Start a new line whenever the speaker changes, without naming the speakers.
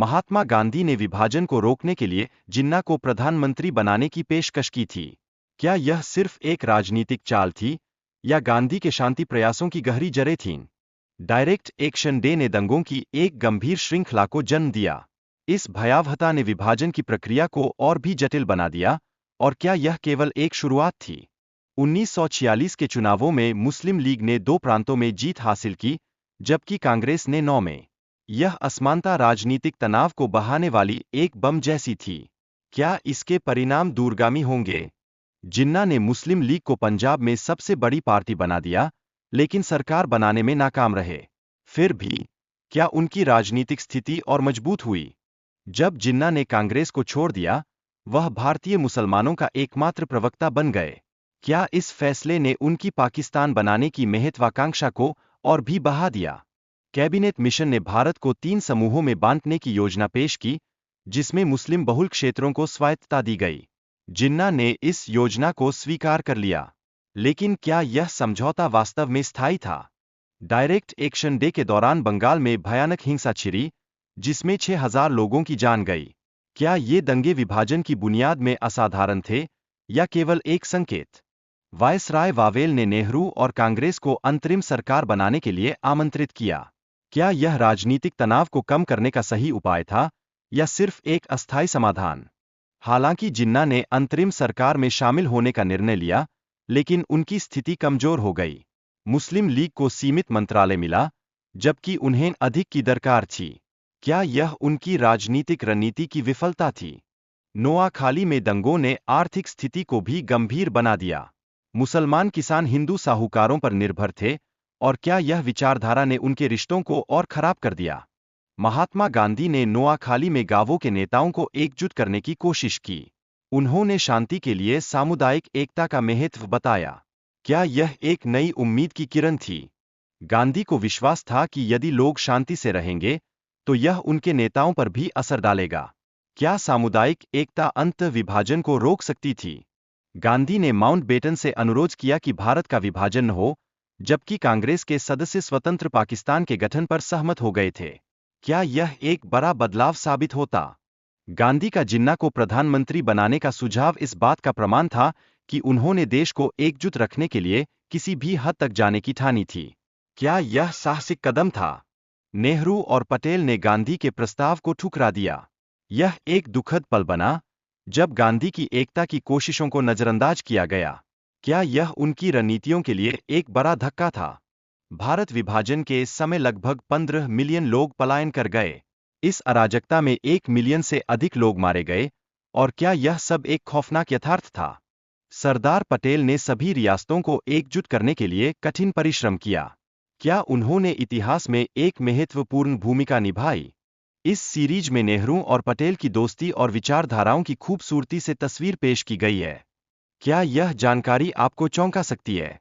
महात्मा गांधी ने विभाजन को रोकने के लिए जिन्ना को प्रधानमंत्री बनाने की पेशकश की थी। क्या यह सिर्फ एक राजनीतिक चाल थी या गांधी के शांति प्रयासों की गहरी जड़ें थीं? डायरेक्ट एक्शन डे ने दंगों की एक गंभीर श्रृंखला को जन्म दिया। इस भयावहता ने विभाजन की प्रक्रिया को और भी जटिल बना दिया। और क्या यह केवल एक शुरुआत थी? 1946 के चुनावों में मुस्लिम लीग ने 2 प्रांतों में जीत हासिल की, जबकि कांग्रेस ने 9 में। यह असमानता राजनीतिक तनाव को बढ़ाने वाली एक बम जैसी थी। क्या इसके परिणाम दूरगामी होंगे? जिन्ना ने मुस्लिम लीग को पंजाब में सबसे बड़ी पार्टी बना दिया, लेकिन सरकार बनाने में नाकाम रहे। फिर भी क्या उनकी राजनीतिक स्थिति और मजबूत हुई? जब जिन्ना ने कांग्रेस को छोड़ दिया, वह भारतीय मुसलमानों का एकमात्र प्रवक्ता बन गए। क्या इस फैसले ने उनकी पाकिस्तान बनाने की महत्वाकांक्षा को और भी बढ़ा दिया? कैबिनेट मिशन ने भारत को 3 समूहों में बांटने की योजना पेश की, जिसमें मुस्लिम बहुल क्षेत्रों को स्वायत्तता दी गई। जिन्ना ने इस योजना को स्वीकार कर लिया, लेकिन क्या यह समझौता वास्तव में स्थायी था? डायरेक्ट एक्शन डे के दौरान बंगाल में भयानक हिंसा छिड़ी, जिसमें 6,000 लोगों की जान गई। क्या ये दंगे विभाजन की बुनियाद में असाधारण थे या केवल एक संकेत? वायसराय वावेल ने नेहरू और कांग्रेस को अंतरिम सरकार बनाने के लिए आमंत्रित किया। क्या यह राजनीतिक तनाव को कम करने का सही उपाय था या सिर्फ एक अस्थायी समाधान? हालांकि जिन्ना ने अंतरिम सरकार में शामिल होने का निर्णय लिया, लेकिन उनकी स्थिति कमजोर हो गई। मुस्लिम लीग को सीमित मंत्रालय मिला, जबकि उन्हें अधिक की दरकार थी। क्या यह उनकी राजनीतिक रणनीति की विफलता थी? नोआखाली में दंगों ने आर्थिक स्थिति को भी गंभीर बना दिया। मुसलमान किसान हिंदू साहूकारों पर निर्भर थे, और क्या यह विचारधारा ने उनके रिश्तों को और खराब कर दिया? महात्मा गांधी ने नोआखाली में गांवों के नेताओं को एकजुट करने की कोशिश की। उन्होंने शांति के लिए सामुदायिक एकता का महत्व बताया। क्या यह एक नई उम्मीद की किरण थी? गांधी को विश्वास था कि यदि लोग शांति से रहेंगे, तो यह उनके नेताओं पर भी असर डालेगा। क्या सामुदायिक एकता अंत विभाजन को रोक सकती थी? गांधी ने माउंटबेटन से अनुरोध किया कि भारत का विभाजन न हो, जबकि कांग्रेस के सदस्य स्वतंत्र पाकिस्तान के गठन पर सहमत हो गए थे। क्या यह एक बड़ा बदलाव साबित होता? गांधी का जिन्ना को प्रधानमंत्री बनाने का सुझाव इस बात का प्रमाण था कि उन्होंने देश को एकजुट रखने के लिए किसी भी हद तक जाने की ठानी थी। क्या यह साहसिक कदम था? नेहरू और पटेल ने गांधी के प्रस्ताव को ठुकरा दिया। यह एक दुखद पल बना, जब गांधी की एकता की कोशिशों को नजरअंदाज किया गया। क्या यह उनकी रणनीतियों के लिए एक बड़ा धक्का था? भारत विभाजन के समय लगभग 15 मिलियन लोग पलायन कर गए। इस अराजकता में 1 मिलियन से अधिक लोग मारे गए, और क्या यह सब एक खौफनाक यथार्थ था? सरदार पटेल ने सभी रियासतों को एकजुट करने के लिए कठिन परिश्रम किया। क्या उन्होंने इतिहास में एक महत्वपूर्ण भूमिका निभाई? इस सीरीज में नेहरू और पटेल की दोस्ती और विचारधाराओं की खूबसूरती से तस्वीर पेश की गई है। क्या यह जानकारी आपको चौंका सकती है?